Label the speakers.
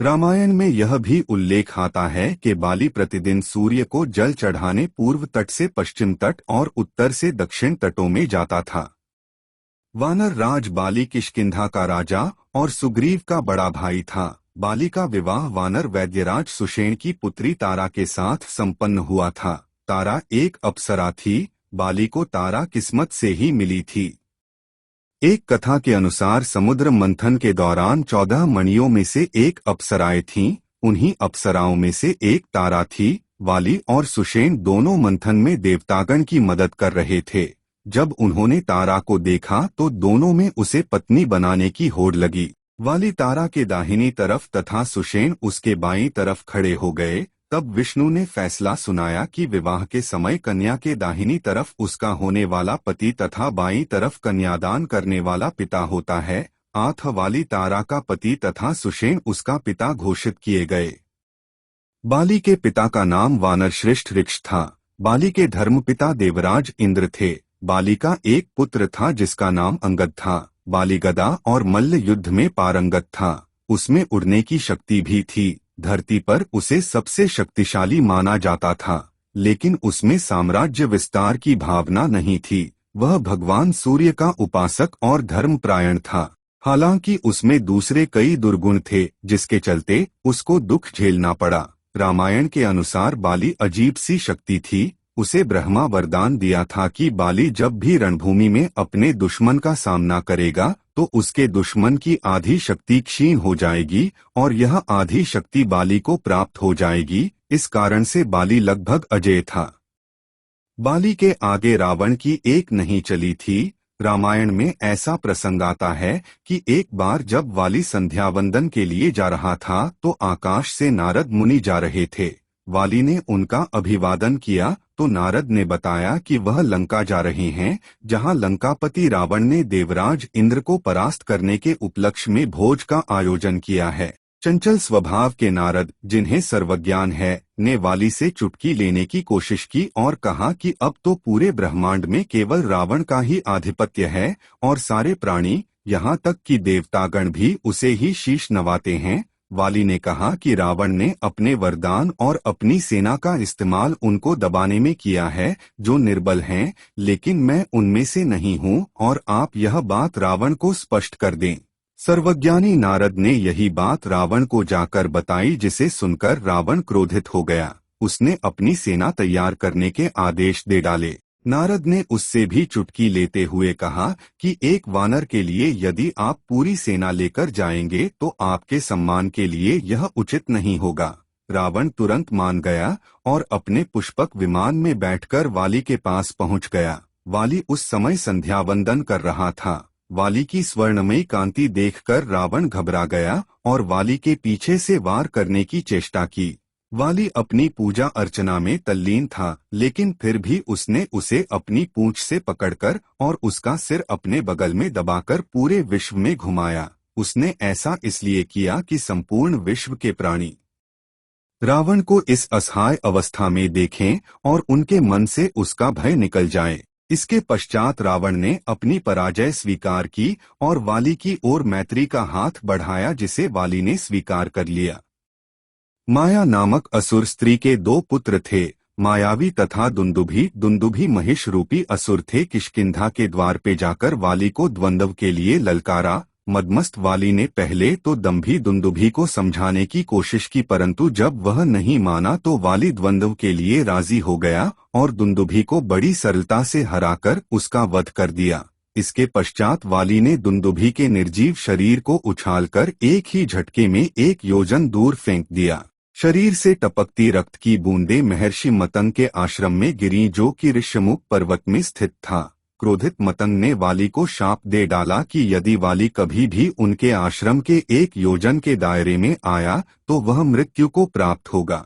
Speaker 1: रामायण में यह भी उल्लेख आता है कि बाली प्रतिदिन सूर्य को जल चढ़ाने पूर्व तट से पश्चिम तट और उत्तर से दक्षिण तटों में जाता था। वानर राज बाली किष्किंधा का राजा और सुग्रीव का बड़ा भाई था। बाली का विवाह वानर वैद्यराज सुषेण की पुत्री तारा के साथ संपन्न हुआ था। तारा एक अप्सरा थी। बाली को तारा किस्मत से ही मिली थी। एक कथा के अनुसार समुद्र मंथन के दौरान 14 मणियों में से एक अप्सराएं थीं। उन्हीं अप्सराओं में से एक तारा थी। वाली और सुषेण दोनों मंथन में देवतागण की मदद कर रहे थे। जब उन्होंने तारा को देखा तो दोनों में उसे पत्नी बनाने की होड़ लगी। वाली तारा के दाहिनी तरफ तथा सुषेण उसके बाईं तरफ खड़े हो गए। तब विष्णु ने फैसला सुनाया कि विवाह के समय कन्या के दाहिनी तरफ उसका होने वाला पति तथा बाईं तरफ कन्यादान करने वाला पिता होता है। आठ वाली तारा का पति तथा सुषेण उसका पिता घोषित किए गए। बाली के पिता का नाम वानर श्रेष्ठ ऋक्ष था। बाली के धर्मपिता देवराज इंद्र थे। बाली का एक पुत्र था जिसका नाम अंगद था। बाली गदा और मल्ल युद्ध में पारंगत था। उसमें उड़ने की शक्ति भी थी। धरती पर उसे सबसे शक्तिशाली माना जाता था, लेकिन उसमें साम्राज्य विस्तार की भावना नहीं थी। वह भगवान सूर्य का उपासक और धर्मपरायण था। हालांकि उसमें दूसरे कई दुर्गुण थे जिसके चलते उसको दुख झेलना पड़ा। रामायण के अनुसार बाली अजीब सी शक्ति थी। उसे ब्रह्मा वरदान दिया था कि बाली जब भी रणभूमि में अपने दुश्मन का सामना करेगा तो उसके दुश्मन की आधी शक्ति क्षीण हो जाएगी और यह आधी शक्ति बाली को प्राप्त हो जाएगी। इस कारण से बाली लगभग अजेय था। बाली के आगे रावण की एक नहीं चली थी। रामायण में ऐसा प्रसंग आता है कि एक बार जब वाली संध्या वंदन के लिए जा रहा था तो आकाश से नारद मुनि जा रहे थे। वाली ने उनका अभिवादन किया तो नारद ने बताया कि वह लंका जा रहे हैं, जहां लंकापति रावण ने देवराज इंद्र को परास्त करने के उपलक्ष्य में भोज का आयोजन किया है। चंचल स्वभाव के नारद, जिन्हें सर्वज्ञान है, ने वाली से चुटकी लेने की कोशिश की और कहा कि अब तो पूरे ब्रह्मांड में केवल रावण का ही आधिपत्य है और सारे प्राणी, यहाँ तक कि देवतागण भी उसे ही शीश नवाते हैं। वाली ने कहा कि रावण ने अपने वरदान और अपनी सेना का इस्तेमाल उनको दबाने में किया है जो निर्बल हैं, लेकिन मैं उनमें से नहीं हूँ और आप यह बात रावण को स्पष्ट कर दें। सर्वज्ञानी नारद ने यही बात रावण को जाकर बताई, जिसे सुनकर रावण क्रोधित हो गया। उसने अपनी सेना तैयार करने के आदेश दे डाले। नारद ने उससे भी चुटकी लेते हुए कहा कि एक वानर के लिए यदि आप पूरी सेना लेकर जाएंगे तो आपके सम्मान के लिए यह उचित नहीं होगा। रावण तुरंत मान गया और अपने पुष्पक विमान में बैठकर वाली के पास पहुंच गया। वाली उस समय संध्या वंदन कर रहा था। वाली की स्वर्णमयी कांति देखकर रावण घबरा गया और वाली के पीछे से वार करने की चेष्टा की। वाली अपनी पूजा अर्चना में तल्लीन था, लेकिन फिर भी उसने उसे अपनी पूंछ से पकड़कर और उसका सिर अपने बगल में दबाकर पूरे विश्व में घुमाया। उसने ऐसा इसलिए किया कि संपूर्ण विश्व के प्राणी रावण को इस असहाय अवस्था में देखें और उनके मन से उसका भय निकल जाए। इसके पश्चात रावण ने अपनी पराजय स्वीकार की और वाली की ओर मैत्री का हाथ बढ़ाया, जिसे वाली ने स्वीकार कर लिया। माया नामक असुर स्त्री के दो पुत्र थे, मायावी तथा दुंदुभी। दुंदुभी महिष रूपी असुर थे। किष्किंधा के द्वार पे जाकर वाली को द्वंद्व के लिए ललकारा। मदमस्त वाली ने पहले तो दंभी दुंदुभी को समझाने की कोशिश की, परंतु जब वह नहीं माना तो वाली द्वंद्व के लिए राजी हो गया और दुंदुभी को बड़ी सरलता से हराकर उसका वध कर दिया। इसके पश्चात वाली ने दुंदुभी के निर्जीव शरीर को उछालकर एक ही झटके में 1 योजन दूर फेंक दिया। शरीर से टपकती रक्त की बूंदें महर्षि मतंग के आश्रम में गिरीं, जो कि ऋष्यमुख पर्वत में स्थित था। क्रोधित मतंग ने वाली को शाप दे डाला कि यदि वाली कभी भी उनके आश्रम के 1 योजन के दायरे में आया तो वह मृत्यु को प्राप्त होगा।